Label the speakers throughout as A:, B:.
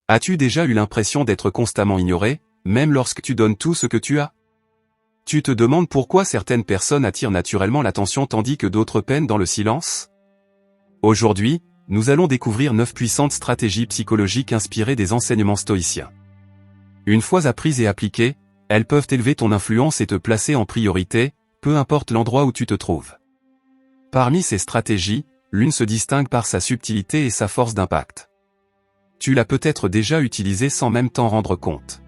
A: As-tu déjà eu l'impression d'être constamment ignoré, même lorsque tu donnes tout ce que tu as? Tu te demandes pourquoi certaines personnes attirent naturellement l'attention tandis que d'autres peinent dans le silence? Aujourd'hui, nous allons découvrir 9 puissantes stratégies psychologiques inspirées des enseignements stoïciens. Une fois apprises et appliquées, elles peuvent élever ton influence et te placer en priorité, peu importe l'endroit où tu te trouves. Parmi ces stratégies, l'une se distingue par sa subtilité et sa force d'impact. Tu l'as peut-être déjà utilisée sans même t'en rendre compte.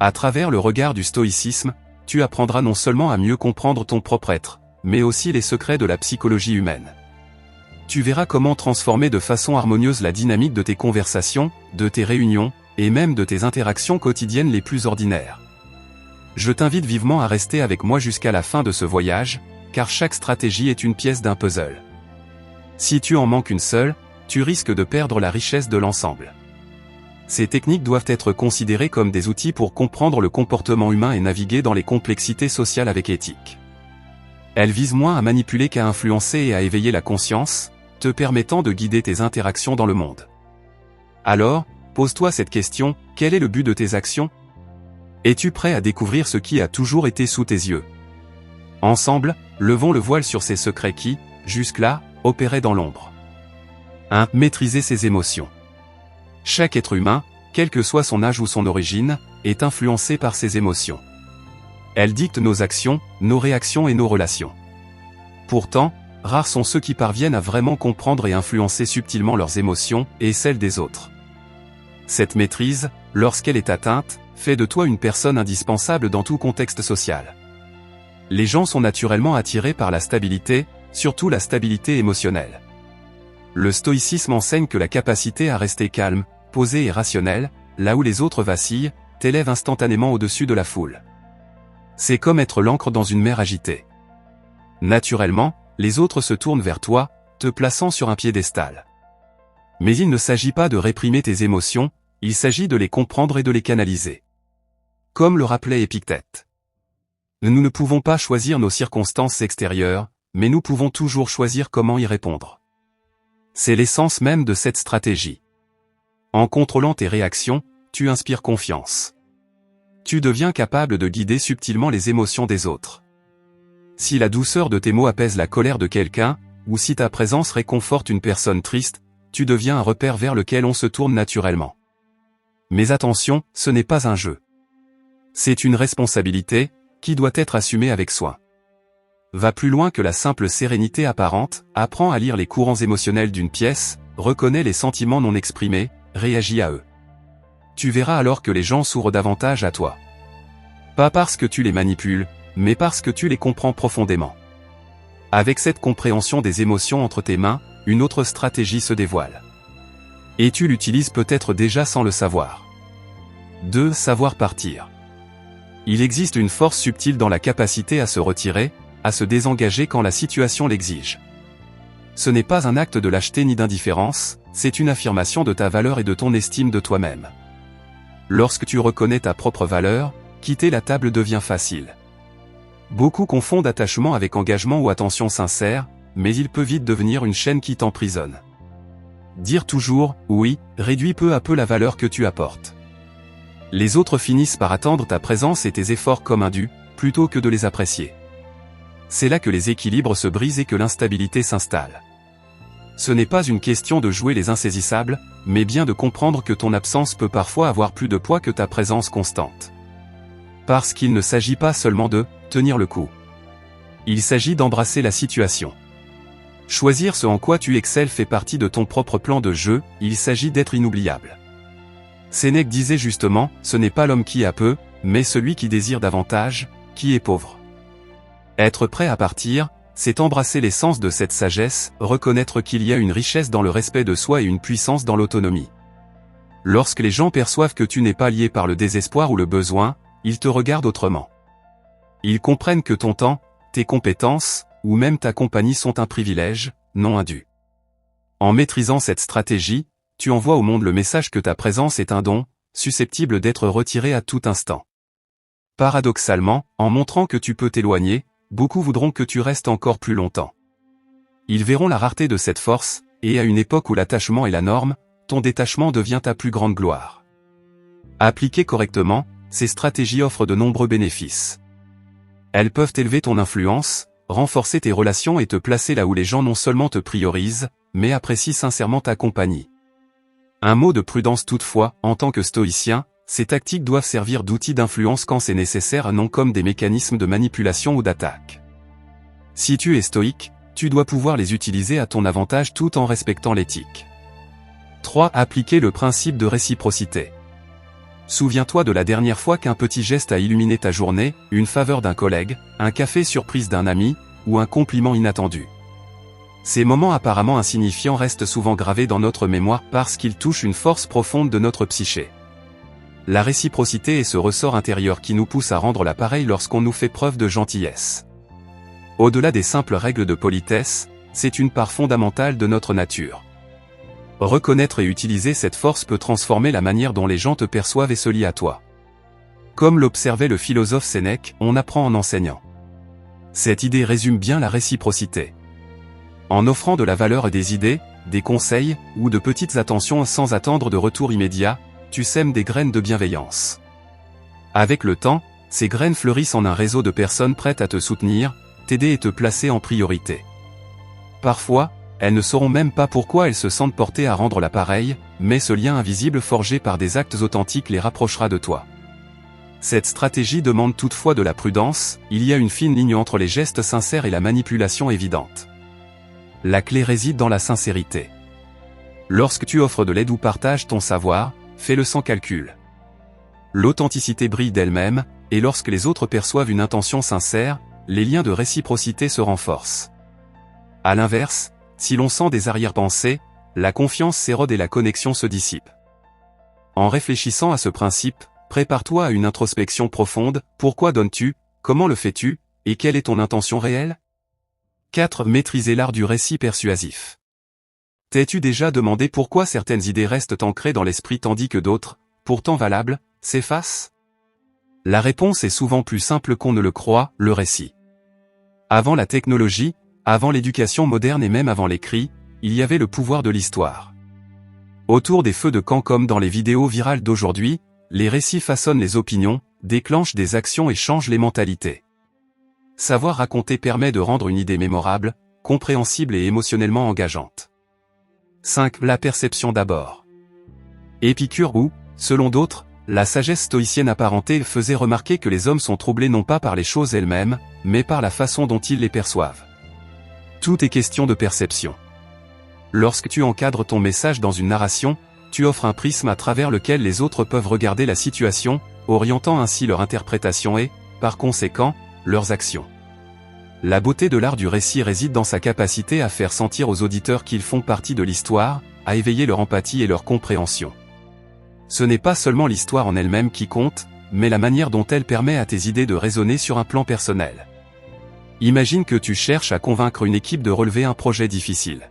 A: À travers le regard du stoïcisme, tu apprendras non seulement à mieux comprendre ton propre être, mais aussi les secrets de la psychologie humaine. Tu verras comment transformer de façon harmonieuse la dynamique de tes conversations, de tes réunions, et même de tes interactions quotidiennes les plus ordinaires. Je t'invite vivement à rester avec moi jusqu'à la fin de ce voyage, car chaque stratégie est une pièce d'un puzzle. Si tu en manques une seule, tu risques de perdre la richesse de l'ensemble. Ces techniques doivent être considérées comme des outils pour comprendre le comportement humain et naviguer dans les complexités sociales avec éthique. Elles visent moins à manipuler qu'à influencer et à éveiller la conscience, te permettant de guider tes interactions dans le monde. Alors, pose-toi cette question, quel est le but de tes actions? Es-tu prêt à découvrir ce qui a toujours été sous tes yeux? Ensemble, levons le voile sur ces secrets qui, jusque-là, opéraient dans l'ombre. 1. Maîtriser ses émotions. Chaque être humain, quel que soit son âge ou son origine, est influencé par ses émotions. Elles dictent nos actions, nos réactions et nos relations. Pourtant, rares sont ceux qui parviennent à vraiment comprendre et influencer subtilement leurs émotions et celles des autres. Cette maîtrise, lorsqu'elle est atteinte, fait de toi une personne indispensable dans tout contexte social. Les gens sont naturellement attirés par la stabilité, surtout la stabilité émotionnelle. Le stoïcisme enseigne que la capacité à rester calme, posé et rationnel, là où les autres vacillent, t'élève instantanément au-dessus de la foule. C'est comme être l'ancre dans une mer agitée. Naturellement, les autres se tournent vers toi, te plaçant sur un piédestal. Mais il ne s'agit pas de réprimer tes émotions, il s'agit de les comprendre et de les canaliser. Comme le rappelait Épictète. Nous ne pouvons pas choisir nos circonstances extérieures, mais nous pouvons toujours choisir comment y répondre. C'est l'essence même de cette stratégie. En contrôlant tes réactions, tu inspires confiance. Tu deviens capable de guider subtilement les émotions des autres. Si la douceur de tes mots apaise la colère de quelqu'un, ou si ta présence réconforte une personne triste, tu deviens un repère vers lequel on se tourne naturellement. Mais attention, ce n'est pas un jeu. C'est une responsabilité, qui doit être assumée avec soin. Va plus loin que la simple sérénité apparente, apprends à lire les courants émotionnels d'une pièce, reconnais les sentiments non exprimés, réagis à eux. Tu verras alors que les gens s'ouvrent davantage à toi. Pas parce que tu les manipules, mais parce que tu les comprends profondément. Avec cette compréhension des émotions entre tes mains, une autre stratégie se dévoile. Et tu l'utilises peut-être déjà sans le savoir. 2. Savoir partir. Il existe une force subtile dans la capacité à se retirer, à se désengager quand la situation l'exige. Ce n'est pas un acte de lâcheté ni d'indifférence, c'est une affirmation de ta valeur et de ton estime de toi-même. Lorsque tu reconnais ta propre valeur, quitter la table devient facile. Beaucoup confondent attachement avec engagement ou attention sincère, mais il peut vite devenir une chaîne qui t'emprisonne. Dire toujours « oui » réduit peu à peu la valeur que tu apportes. Les autres finissent par attendre ta présence et tes efforts comme un dû, plutôt que de les apprécier. C'est là que les équilibres se brisent et que l'instabilité s'installe. Ce n'est pas une question de jouer les insaisissables, mais bien de comprendre que ton absence peut parfois avoir plus de poids que ta présence constante. Parce qu'il ne s'agit pas seulement de « tenir le coup ». Il s'agit d'embrasser la situation. Choisir ce en quoi tu excelles fait partie de ton propre plan de jeu, il s'agit d'être inoubliable. Sénèque disait justement, ce n'est pas l'homme qui a peu, mais celui qui désire davantage, qui est pauvre. Être prêt à partir, c'est embrasser l'essence de cette sagesse, reconnaître qu'il y a une richesse dans le respect de soi et une puissance dans l'autonomie. Lorsque les gens perçoivent que tu n'es pas lié par le désespoir ou le besoin, ils te regardent autrement. Ils comprennent que ton temps, tes compétences, ou même ta compagnie sont un privilège, non un dû. En maîtrisant cette stratégie, tu envoies au monde le message que ta présence est un don, susceptible d'être retiré à tout instant. Paradoxalement, en montrant que tu peux t'éloigner, beaucoup voudront que tu restes encore plus longtemps. Ils verront la rareté de cette force, et à une époque où l'attachement est la norme, ton détachement devient ta plus grande gloire. Appliquées correctement, ces stratégies offrent de nombreux bénéfices. Elles peuvent élever ton influence, renforcer tes relations et te placer là où les gens non seulement te priorisent, mais apprécient sincèrement ta compagnie. Un mot de prudence toutefois, en tant que stoïcien, ces tactiques doivent servir d'outils d'influence quand c'est nécessaire, non comme des mécanismes de manipulation ou d'attaque. Si tu es stoïque, tu dois pouvoir les utiliser à ton avantage tout en respectant l'éthique. 3. Appliquer le principe de réciprocité. Souviens-toi de la dernière fois qu'un petit geste a illuminé ta journée, une faveur d'un collègue, un café surprise d'un ami, ou un compliment inattendu. Ces moments apparemment insignifiants restent souvent gravés dans notre mémoire parce qu'ils touchent une force profonde de notre psyché. La réciprocité est ce ressort intérieur qui nous pousse à rendre l'appareil lorsqu'on nous fait preuve de gentillesse. Au-delà des simples règles de politesse, c'est une part fondamentale de notre nature. Reconnaître et utiliser cette force peut transformer la manière dont les gens te perçoivent et se lient à toi. Comme l'observait le philosophe Sénèque, on apprend en enseignant. Cette idée résume bien la réciprocité. En offrant de la valeur et des idées, des conseils, ou de petites attentions sans attendre de retour immédiat, tu sèmes des graines de bienveillance. Avec le temps, ces graines fleurissent en un réseau de personnes prêtes à te soutenir, t'aider et te placer en priorité. Parfois, elles ne sauront même pas pourquoi elles se sentent portées à rendre l'appareil, mais ce lien invisible forgé par des actes authentiques les rapprochera de toi. Cette stratégie demande toutefois de la prudence, il y a une fine ligne entre les gestes sincères et la manipulation évidente. La clé réside dans la sincérité. Lorsque tu offres de l'aide ou partages ton savoir, fais-le sans calcul. L'authenticité brille d'elle-même, et lorsque les autres perçoivent une intention sincère, les liens de réciprocité se renforcent. À l'inverse, si l'on sent des arrière-pensées, la confiance s'érode et la connexion se dissipe. En réfléchissant à ce principe, prépare-toi à une introspection profonde, pourquoi donnes-tu, comment le fais-tu, et quelle est ton intention réelle ? 4. Maîtriser l'art du récit persuasif. T'es-tu déjà demandé pourquoi certaines idées restent ancrées dans l'esprit tandis que d'autres, pourtant valables, s'effacent ? La réponse est souvent plus simple qu'on ne le croit, le récit. Avant la technologie, avant l'éducation moderne et même avant l'écrit, il y avait le pouvoir de l'histoire. Autour des feux de camp comme dans les vidéos virales d'aujourd'hui, les récits façonnent les opinions, déclenchent des actions et changent les mentalités. Savoir raconter permet de rendre une idée mémorable, compréhensible et émotionnellement engageante. 5. La perception d'abord. Épicure ou, selon d'autres, la sagesse stoïcienne apparentée faisait remarquer que les hommes sont troublés non pas par les choses elles-mêmes, mais par la façon dont ils les perçoivent. Tout est question de perception. Lorsque tu encadres ton message dans une narration, tu offres un prisme à travers lequel les autres peuvent regarder la situation, orientant ainsi leur interprétation et, par conséquent, leurs actions. La beauté de l'art du récit réside dans sa capacité à faire sentir aux auditeurs qu'ils font partie de l'histoire, à éveiller leur empathie et leur compréhension. Ce n'est pas seulement l'histoire en elle-même qui compte, mais la manière dont elle permet à tes idées de résonner sur un plan personnel. Imagine que tu cherches à convaincre une équipe de relever un projet difficile.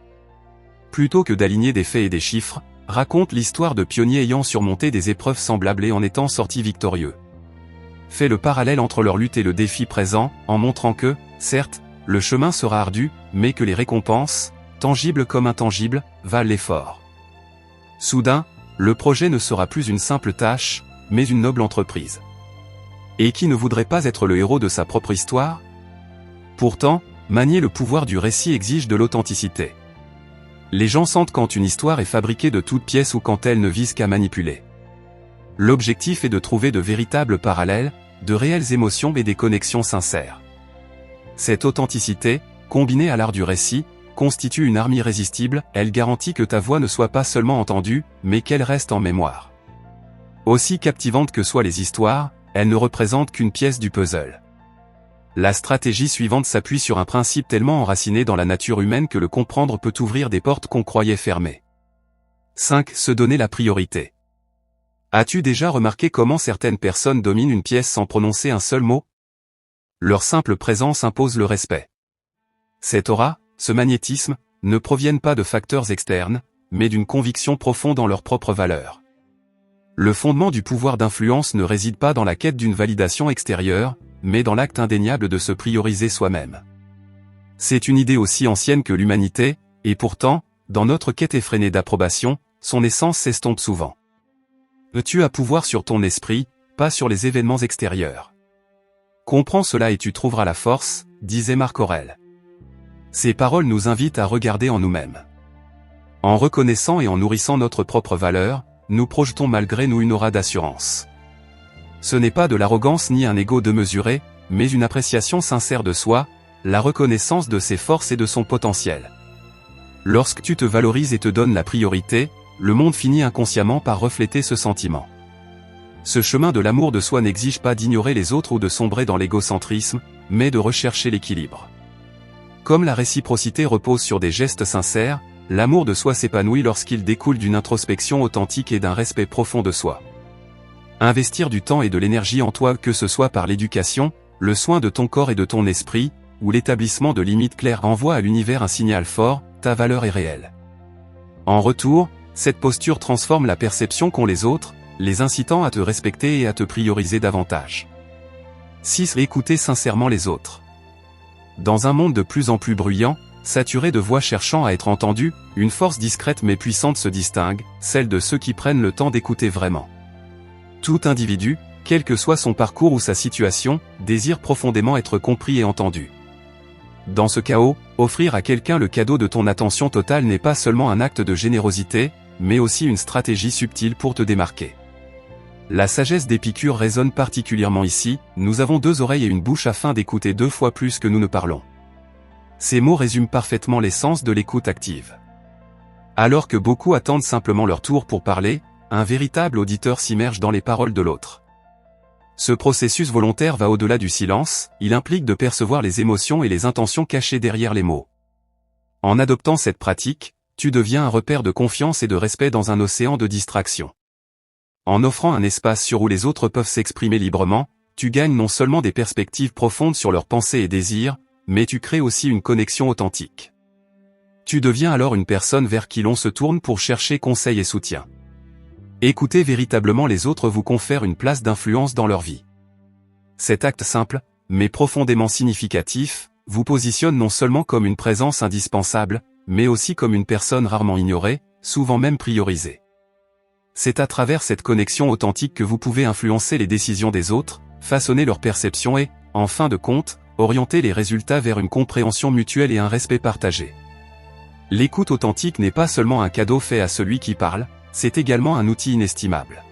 A: Plutôt que d'aligner des faits et des chiffres, raconte l'histoire de pionniers ayant surmonté des épreuves semblables et en étant sortis victorieux. Fais le parallèle entre leur lutte et le défi présent, en montrant que, certes, le chemin sera ardu, mais que les récompenses, tangibles comme intangibles, valent l'effort. Soudain, le projet ne sera plus une simple tâche, mais une noble entreprise. Et qui ne voudrait pas être le héros de sa propre histoire ? Pourtant, manier le pouvoir du récit exige de l'authenticité. Les gens sentent quand une histoire est fabriquée de toutes pièces ou quand elle ne vise qu'à manipuler. L'objectif est de trouver de véritables parallèles, de réelles émotions et des connexions sincères. Cette authenticité, combinée à l'art du récit, constitue une arme irrésistible, elle garantit que ta voix ne soit pas seulement entendue, mais qu'elle reste en mémoire. Aussi captivantes que soient les histoires, elles ne représentent qu'une pièce du puzzle. La stratégie suivante s'appuie sur un principe tellement enraciné dans la nature humaine que le comprendre peut ouvrir des portes qu'on croyait fermées. 5. Se donner la priorité. As-tu déjà remarqué comment certaines personnes dominent une pièce sans prononcer un seul mot ? Leur simple présence impose le respect. Cette aura, ce magnétisme, ne proviennent pas de facteurs externes, mais d'une conviction profonde en leur propre valeur. Le fondement du pouvoir d'influence ne réside pas dans la quête d'une validation extérieure, mais dans l'acte indéniable de se prioriser soi-même. C'est une idée aussi ancienne que l'humanité, et pourtant, dans notre quête effrénée d'approbation, son essence s'estompe souvent. Tu as pouvoir sur ton esprit, pas sur les événements extérieurs. Comprends cela et tu trouveras la force, disait Marc Aurèle. Ces paroles nous invitent à regarder en nous-mêmes. En reconnaissant et en nourrissant notre propre valeur, nous projetons malgré nous une aura d'assurance. Ce n'est pas de l'arrogance ni un ego démesuré, mais une appréciation sincère de soi, la reconnaissance de ses forces et de son potentiel. Lorsque tu te valorises et te donnes la priorité, le monde finit inconsciemment par refléter ce sentiment. Ce chemin de l'amour de soi n'exige pas d'ignorer les autres ou de sombrer dans l'égocentrisme, mais de rechercher l'équilibre. Comme la réciprocité repose sur des gestes sincères, l'amour de soi s'épanouit lorsqu'il découle d'une introspection authentique et d'un respect profond de soi. Investir du temps et de l'énergie en toi, que ce soit par l'éducation, le soin de ton corps et de ton esprit, ou l'établissement de limites claires, envoie à l'univers un signal fort, ta valeur est réelle. En retour, cette posture transforme la perception qu'ont les autres, les incitant à te respecter et à te prioriser davantage. 6. Écoutez sincèrement les autres. Dans un monde de plus en plus bruyant, saturé de voix cherchant à être entendues, une force discrète mais puissante se distingue, celle de ceux qui prennent le temps d'écouter vraiment. Tout individu, quel que soit son parcours ou sa situation, désire profondément être compris et entendu. Dans ce chaos, offrir à quelqu'un le cadeau de ton attention totale n'est pas seulement un acte de générosité, mais aussi une stratégie subtile pour te démarquer. La sagesse d'Épicure résonne particulièrement ici, nous avons 2 oreilles et une bouche afin d'écouter 2 fois plus que nous ne parlons. Ces mots résument parfaitement l'essence de l'écoute active. Alors que beaucoup attendent simplement leur tour pour parler, un véritable auditeur s'immerge dans les paroles de l'autre. Ce processus volontaire va au-delà du silence, il implique de percevoir les émotions et les intentions cachées derrière les mots. En adoptant cette pratique, tu deviens un repère de confiance et de respect dans un océan de distraction. En offrant un espace sur où les autres peuvent s'exprimer librement, tu gagnes non seulement des perspectives profondes sur leurs pensées et désirs, mais tu crées aussi une connexion authentique. Tu deviens alors une personne vers qui l'on se tourne pour chercher conseil et soutien. Écouter véritablement les autres vous confère une place d'influence dans leur vie. Cet acte simple, mais profondément significatif, vous positionne non seulement comme une présence indispensable, mais aussi comme une personne rarement ignorée, souvent même priorisée. C'est à travers cette connexion authentique que vous pouvez influencer les décisions des autres, façonner leur perception et, en fin de compte, orienter les résultats vers une compréhension mutuelle et un respect partagé. L'écoute authentique n'est pas seulement un cadeau fait à celui qui parle, c'est également un outil inestimable.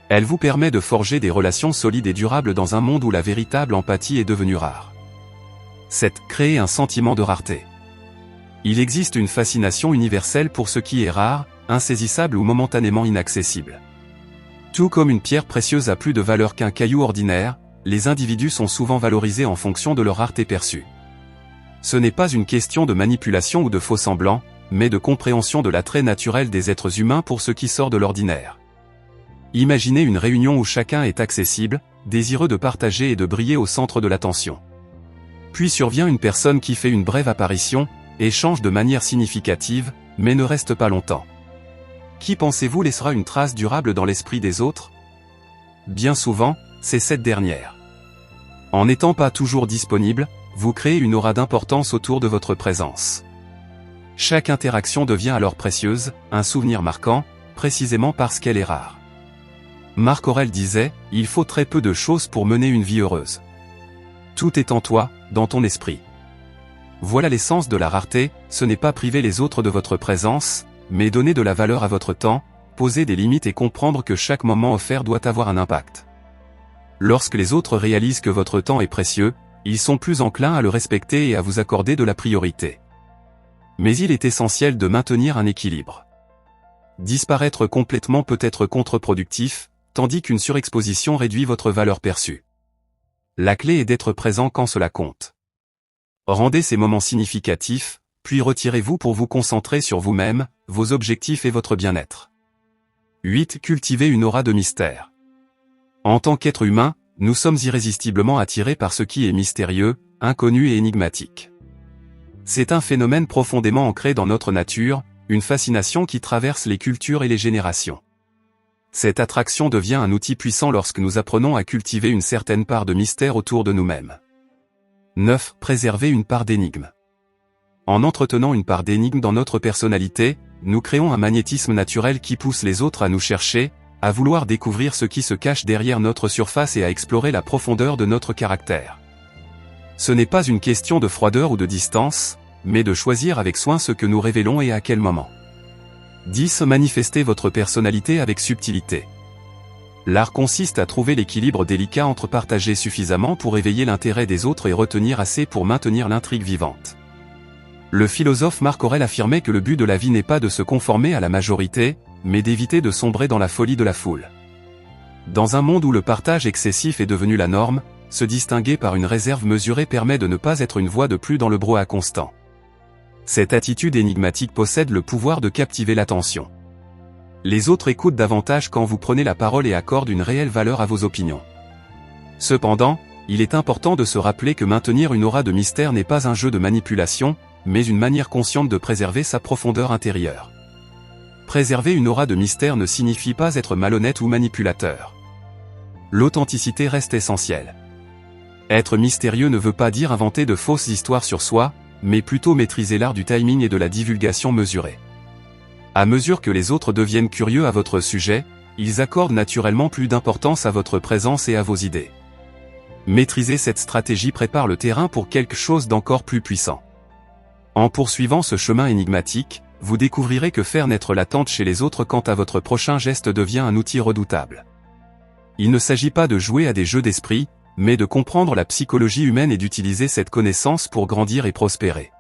A: Elle vous permet de forger des relations solides et durables dans un monde où la véritable empathie est devenue rare. 7. Créer un sentiment de rareté. Il existe une fascination universelle pour ce qui est rare, insaisissable ou momentanément inaccessible. Tout comme une pierre précieuse a plus de valeur qu'un caillou ordinaire, les individus sont souvent valorisés en fonction de leur rareté perçue. Ce n'est pas une question de manipulation ou de faux-semblants, mais de compréhension de l'attrait naturel des êtres humains pour ce qui sort de l'ordinaire. Imaginez une réunion où chacun est accessible, désireux de partager et de briller au centre de l'attention. Puis survient une personne qui fait une brève apparition, échange de manière significative, mais ne reste pas longtemps. Qui pensez-vous laissera une trace durable dans l'esprit des autres? Bien souvent, c'est cette dernière. En n'étant pas toujours disponible, vous créez une aura d'importance autour de votre présence. Chaque interaction devient alors précieuse, un souvenir marquant, précisément parce qu'elle est rare. Marc Aurèle disait, « Il faut très peu de choses pour mener une vie heureuse. Tout est en toi, dans ton esprit. » Voilà l'essence de la rareté, ce n'est pas priver les autres de votre présence, mais donner de la valeur à votre temps, poser des limites et comprendre que chaque moment offert doit avoir un impact. Lorsque les autres réalisent que votre temps est précieux, ils sont plus enclins à le respecter et à vous accorder de la priorité. Mais il est essentiel de maintenir un équilibre. Disparaître complètement peut être contre-productif, tandis qu'une surexposition réduit votre valeur perçue. La clé est d'être présent quand cela compte. Rendez ces moments significatifs, puis retirez-vous pour vous concentrer sur vous-même, vos objectifs et votre bien-être. 8. Cultivez une aura de mystère. En tant qu'être humain, nous sommes irrésistiblement attirés par ce qui est mystérieux, inconnu et énigmatique. C'est un phénomène profondément ancré dans notre nature, une fascination qui traverse les cultures et les générations. Cette attraction devient un outil puissant lorsque nous apprenons à cultiver une certaine part de mystère autour de nous-mêmes. 9. Préserver une part d'énigme. En entretenant une part d'énigme dans notre personnalité, nous créons un magnétisme naturel qui pousse les autres à nous chercher, à vouloir découvrir ce qui se cache derrière notre surface et à explorer la profondeur de notre caractère. Ce n'est pas une question de froideur ou de distance, mais de choisir avec soin ce que nous révélons et à quel moment. 10. Manifestez votre personnalité avec subtilité. L'art consiste à trouver l'équilibre délicat entre partager suffisamment pour éveiller l'intérêt des autres et retenir assez pour maintenir l'intrigue vivante. Le philosophe Marc Aurèle affirmait que le but de la vie n'est pas de se conformer à la majorité, mais d'éviter de sombrer dans la folie de la foule. Dans un monde où le partage excessif est devenu la norme, se distinguer par une réserve mesurée permet de ne pas être une voix de plus dans le brouhaha constant. Cette attitude énigmatique possède le pouvoir de captiver l'attention. Les autres écoutent davantage quand vous prenez la parole et accordent une réelle valeur à vos opinions. Cependant, il est important de se rappeler que maintenir une aura de mystère n'est pas un jeu de manipulation, mais une manière consciente de préserver sa profondeur intérieure. Préserver une aura de mystère ne signifie pas être malhonnête ou manipulateur. L'authenticité reste essentielle. Être mystérieux ne veut pas dire inventer de fausses histoires sur soi, mais plutôt maîtriser l'art du timing et de la divulgation mesurée. À mesure que les autres deviennent curieux à votre sujet, ils accordent naturellement plus d'importance à votre présence et à vos idées. Maîtriser cette stratégie prépare le terrain pour quelque chose d'encore plus puissant. En poursuivant ce chemin énigmatique, vous découvrirez que faire naître l'attente chez les autres quant à votre prochain geste devient un outil redoutable. Il ne s'agit pas de jouer à des jeux d'esprit, mais de comprendre la psychologie humaine et d'utiliser cette connaissance pour grandir et prospérer.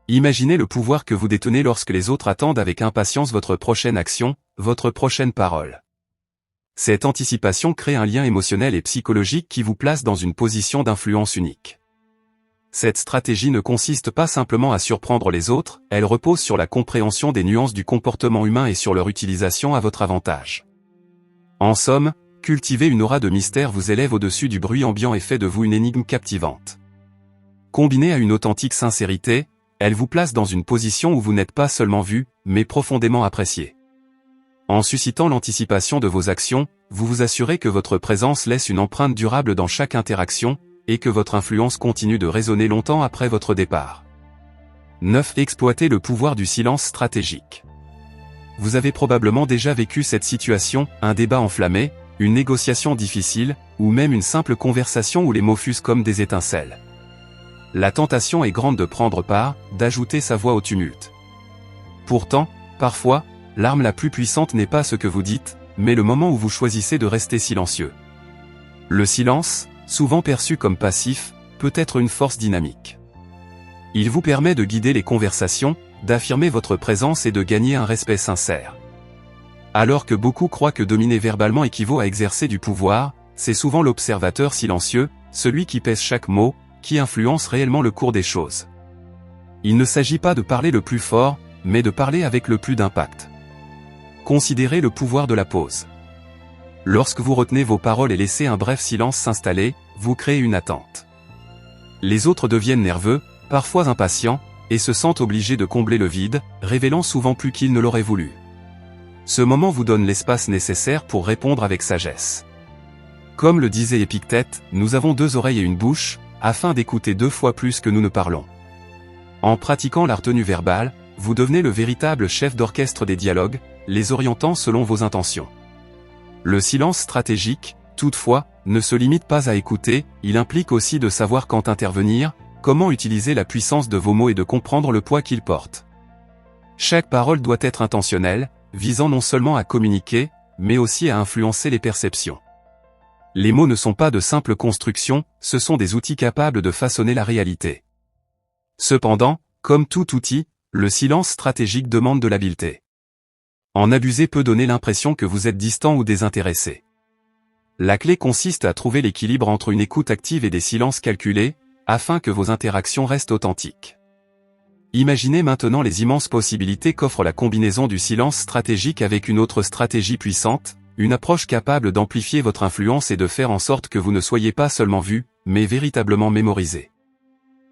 A: Imaginez le pouvoir que vous détenez lorsque les autres attendent avec impatience votre prochaine action, votre prochaine parole. Cette anticipation crée un lien émotionnel et psychologique qui vous place dans une position d'influence unique. Cette stratégie ne consiste pas simplement à surprendre les autres, elle repose sur la compréhension des nuances du comportement humain et sur leur utilisation à votre avantage. En somme, cultiver une aura de mystère vous élève au-dessus du bruit ambiant et fait de vous une énigme captivante. Combinée à une authentique sincérité, elle vous place dans une position où vous n'êtes pas seulement vu, mais profondément apprécié. En suscitant l'anticipation de vos actions, vous vous assurez que votre présence laisse une empreinte durable dans chaque interaction, et que votre influence continue de résonner longtemps après votre départ. 9. Exploitez le pouvoir du silence stratégique. Vous avez probablement déjà vécu cette situation, un débat enflammé, une négociation difficile, ou même une simple conversation où les mots fusent comme des étincelles. La tentation est grande de prendre part, d'ajouter sa voix au tumulte. Pourtant, parfois, l'arme la plus puissante n'est pas ce que vous dites, mais le moment où vous choisissez de rester silencieux. Le silence, souvent perçu comme passif, peut être une force dynamique. Il vous permet de guider les conversations, d'affirmer votre présence et de gagner un respect sincère. Alors que beaucoup croient que dominer verbalement équivaut à exercer du pouvoir, c'est souvent l'observateur silencieux, celui qui pèse chaque mot, qui influence réellement le cours des choses. Il ne s'agit pas de parler le plus fort, mais de parler avec le plus d'impact. Considérez le pouvoir de la pause. Lorsque vous retenez vos paroles et laissez un bref silence s'installer, vous créez une attente. Les autres deviennent nerveux, parfois impatients, et se sentent obligés de combler le vide, révélant souvent plus qu'ils ne l'auraient voulu. Ce moment vous donne l'espace nécessaire pour répondre avec sagesse. Comme le disait Épictète, nous avons 2 oreilles et une bouche, afin d'écouter 2 fois plus que nous ne parlons. En pratiquant la retenue verbale, vous devenez le véritable chef d'orchestre des dialogues, les orientant selon vos intentions. Le silence stratégique, toutefois, ne se limite pas à écouter, il implique aussi de savoir quand intervenir, comment utiliser la puissance de vos mots et de comprendre le poids qu'ils portent. Chaque parole doit être intentionnelle, visant non seulement à communiquer, mais aussi à influencer les perceptions. Les mots ne sont pas de simples constructions, ce sont des outils capables de façonner la réalité. Cependant, comme tout outil, le silence stratégique demande de l'habileté. En abuser peut donner l'impression que vous êtes distant ou désintéressé. La clé consiste à trouver l'équilibre entre une écoute active et des silences calculés, afin que vos interactions restent authentiques. Imaginez maintenant les immenses possibilités qu'offre la combinaison du silence stratégique avec une autre stratégie puissante, une approche capable d'amplifier votre influence et de faire en sorte que vous ne soyez pas seulement vu, mais véritablement mémorisé.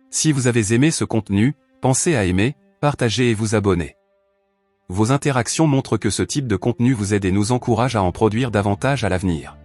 A: Si vous avez aimé ce contenu, pensez à aimer, partager et vous abonner. Vos interactions montrent que ce type de contenu vous aide et nous encourage à en produire davantage à l'avenir.